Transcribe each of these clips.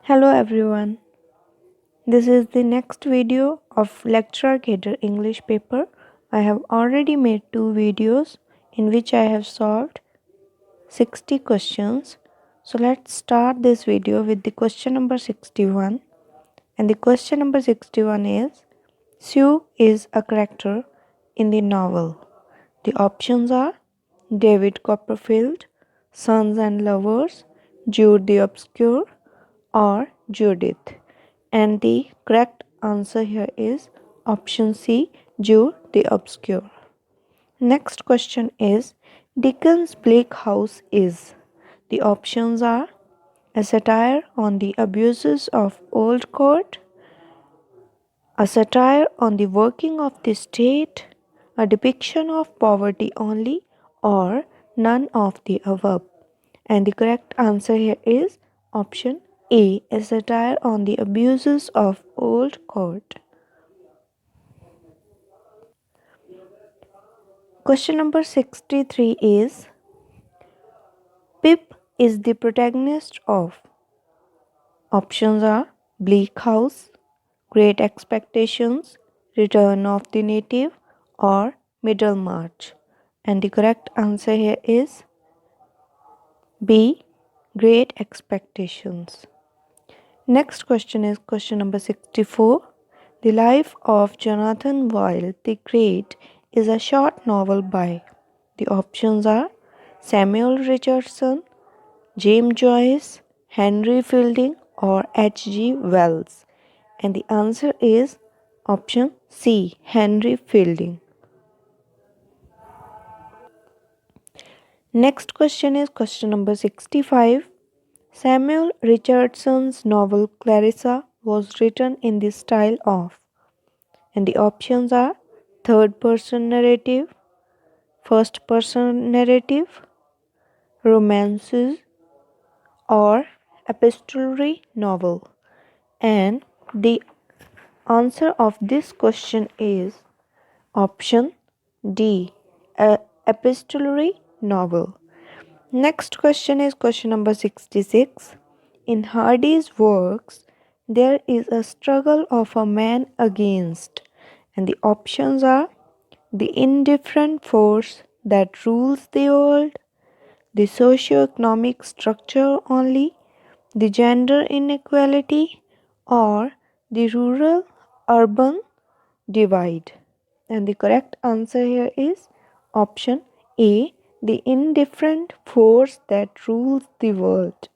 Hello everyone. This is the next video of lecture Cadre English paper. I have already made two videos in which I have solved 60 questions. So let's start this video with the question number 61. And the question number 61 is Sue is a character in the novel. The options are David Copperfield, Sons and Lovers, Jude the Obscure, or Judith. And the correct answer here is option C, Jude the Obscure. Next question is Dickens' Bleak House is. The options are a satire on the abuses of old court, a satire on the working of the state, a depiction of poverty only, or none of the above. And the correct answer here is option A, a satire on the abuses of old court. Question number 63 is Pip is the protagonist of. Options are Bleak House, Great Expectations, Return of the Native, or Middlemarch. And the correct answer here is B, Great Expectations. Next question is question number 64. The Life of Jonathan Wild the Great is a short novel by. The options are Samuel Richardson, James Joyce, Henry Fielding, or H.G. Wells. And the answer is option C, Henry Fielding. Next question is question number 65. Samuel Richardson's novel Clarissa was written in the style of. And the options are third person narrative, first person narrative, romances, or epistolary novel. And the answer of this question is option D, epistolary novel. Next question is question number 66. In Hardy's works, there is a struggle of a man against, and the options are the indifferent force that rules the world, the socio-economic structure only, the gender inequality, or the rural urban divide. And the correct answer here is option A, the indifferent force that rules the world.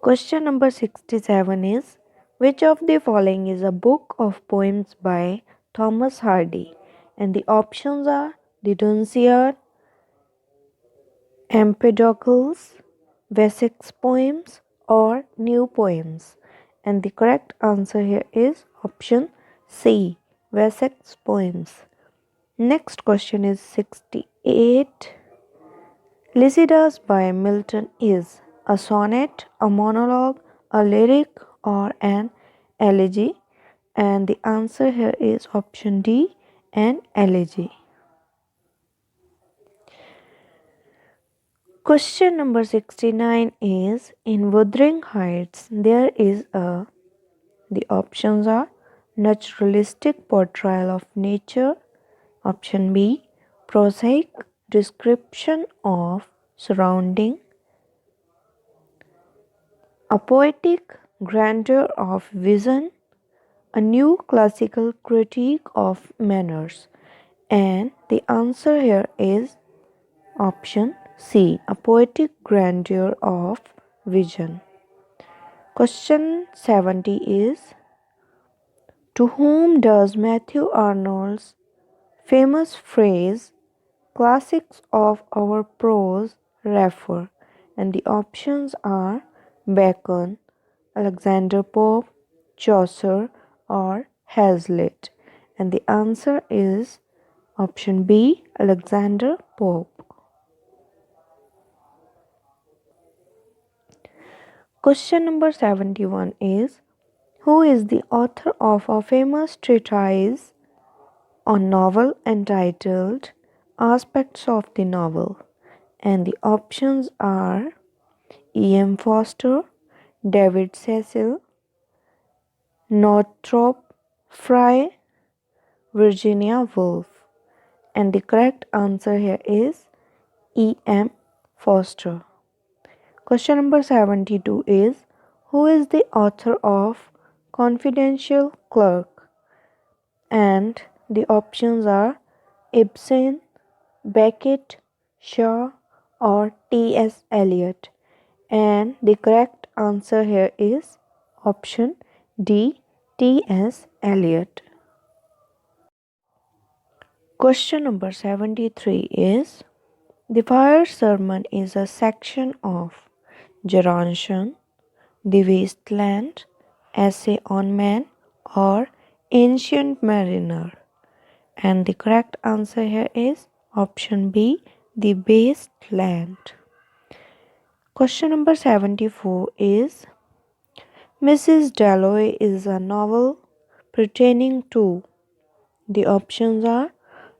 Question number 67 is Which of the following is a book of poems by Thomas Hardy? And the options are The Dunciad, Empedocles, Wessex Poems, or New Poems. And the correct answer here is option C, Wessex Poems. Next question is 68. Lycidas by Milton is a sonnet, a monologue, a lyric, or an elegy. And the answer here is option D, an elegy. Question number 69 is In Wuthering Heights there is a. The options are naturalistic portrayal of nature, option B, prosaic description of surrounding, a poetic grandeur of vision, a new classical critique of manners. And the answer here is option C, a poetic grandeur of vision. Question 70 is To whom does Matthew Arnold's famous phrase classics of our prose refer? And the options are Bacon, Alexander Pope, Chaucer, or Hazlitt. And the answer is option B, Alexander Pope. Question number 71 is Who is the author of a famous treatise on novel entitled Aspects of the Novel? And the options are E.M. Foster, David Cecil, Northrop Frye, Virginia Woolf. And the correct answer here is E.M. Foster. Question number 72 is, who is the author of Confidential Clerk? And the options are Ibsen, Beckett, Shaw, or T.S. Eliot. And the correct answer here is option D, T.S. Eliot. Question number 73 is, the Fire Sermon is a section of Gerontion, The Waste Land, Essay on Man, or Ancient Mariner. And the correct answer here is option B, The Waste Land. Question number 74 is, Mrs. Dalloway is a novel pertaining to. The options are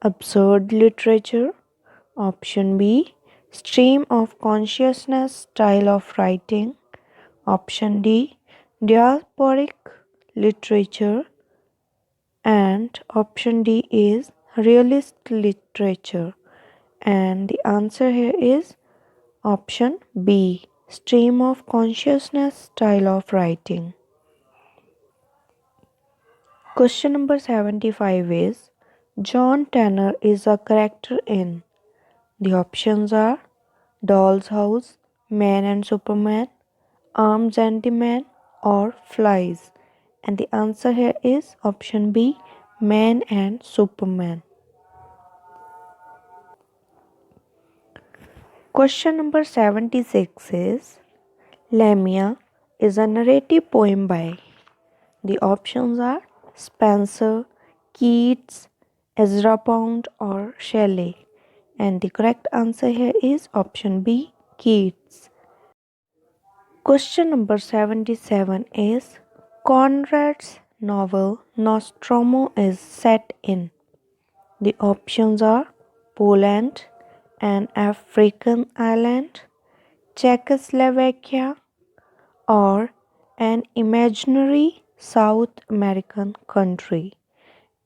absurd literature, option B, stream of consciousness style of writing, option D, diasporic literature, and option D is realist literature. And the answer here is option B, stream of consciousness style of writing. Question number 75 is, John Tanner is a character in. The options are Doll's House, Man and Superman, Arms and the Man, or Flies. And the answer here is option B, Man and Superman. Question number 76 is, Lamia is a narrative poem by. The options are Spenser, Keats, Ezra Pound, or Shelley. And the correct answer here is option B, Keats. Question number 77 is, Conrad's novel Nostromo is set in. The options are Poland, an African island, Czechoslovakia, or an imaginary South American country.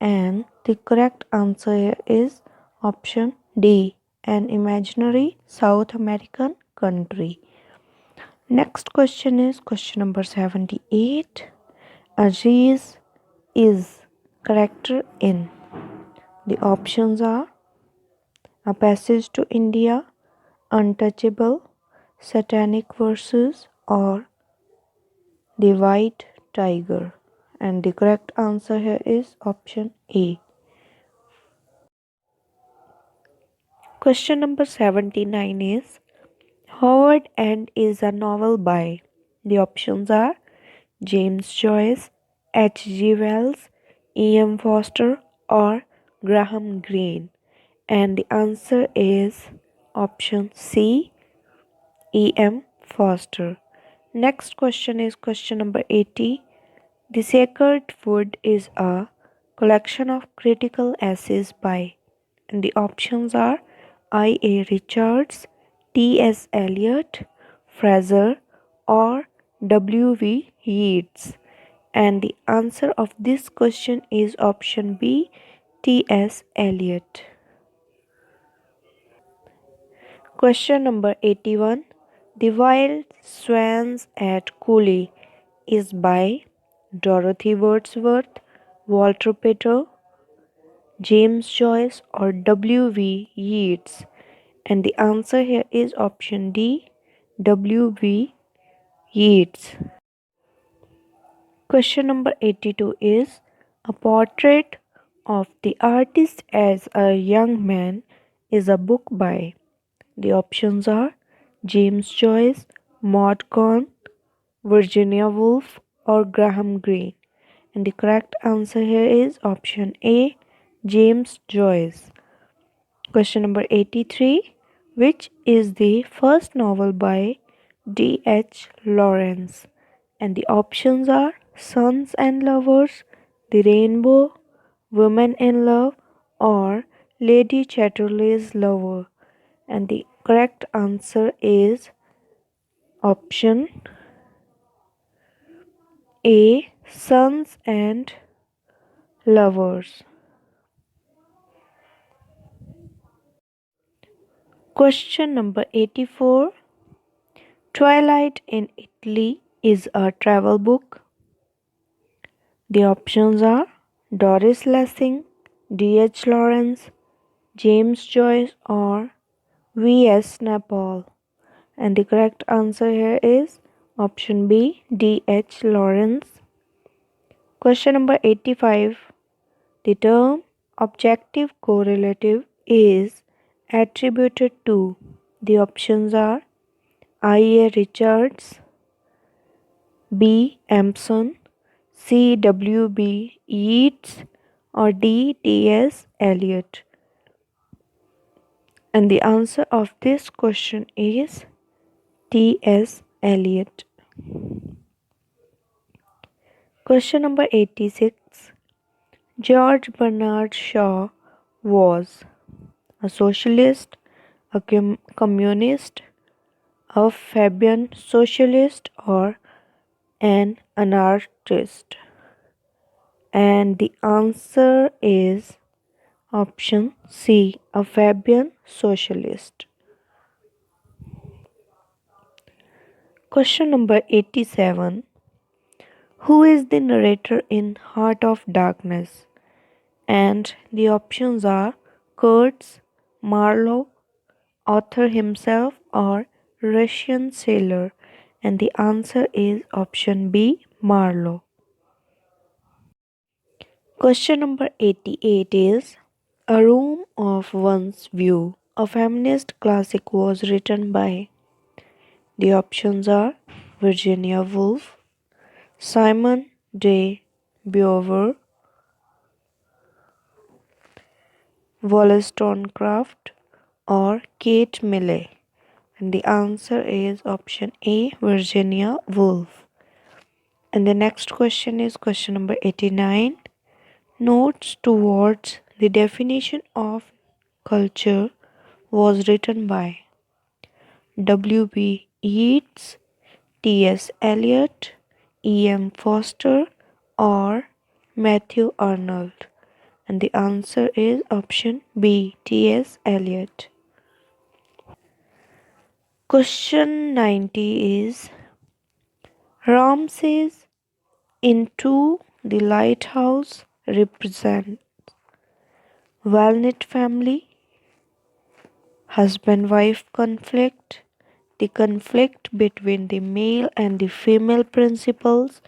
And the correct answer here is option D, an imaginary South American country. Next question is question number 78. Aziz is character in. The options are A Passage to India, Untouchable, Satanic Verses, or The White Tiger. And the correct answer here is option A. Question number 79 is, Howard End is a novel by. The options are James Joyce, H.G. Wells, E.M. Foster, or Graham Greene. And the answer is option C, E.M. Foster. Next question is question number 80. The Sacred Wood is a collection of critical essays by. And the options are I.A. Richards, T.S. Eliot, Fraser, or W.V. Yeats. And the answer of this question is option B, T.S. Eliot. Question number 81. The Wild Swans at Cooley is by Dorothy Wordsworth, Walter Pater, James Joyce, or W.V. Yeats. And the answer here is option D, W.V. Yeats. Question number 82 is, A Portrait of the Artist as a Young Man is a book by. The options are James Joyce, Maud Gonne, Virginia Woolf, or Graham Greene. And the correct answer here is option A, James Joyce. Question number 83. Which is the first novel by D.H. Lawrence? And the options are Sons and Lovers, The Rainbow, Women in Love, or Lady Chatterley's Lover. And the correct answer is Option A. Sons and Lovers. Question number 84. Twilight in Italy is a travel book. The options are Doris Lessing, D.H. Lawrence, James Joyce, or V.S. Naipaul. And the correct answer here is option B, D.H. Lawrence. Question number 85. The term objective correlative is attributed to. The options are I.A. Richards, B. Empson, C. W.B. Yeats, or D. T.S. Eliot. And the answer of this question is T.S. Eliot. Question number 86. George Bernard Shaw was a socialist, a communist, a Fabian socialist, or an anarchist. And the answer is option C, a Fabian socialist. Question number 87. Who is the narrator in Heart of Darkness? And the options are Kurtz, Marlowe, author himself, or Russian sailor. And the answer is option B, Marlowe. Question number 88 is A Room of One's View, a feminist classic, was written by. The options are Virginia Woolf, Simon de Beauvoir, Wollstonecraft, or Kate Millay. And the answer is option A, Virginia Woolf. And the next question is question number 89. Notes towards the definition of culture was written by W.B. Yeats, T.S. Eliot, E.M. Forster, or Matthew Arnold. And the answer is option B, T.S. Eliot. Question 90 is Ramses into the lighthouse represent Walnut family, husband-wife conflict, the conflict between the male and the female principals,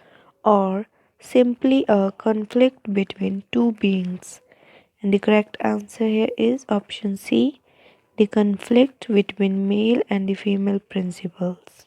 or simply a conflict between two beings. And the correct answer here is option C, the conflict between male and the female principals.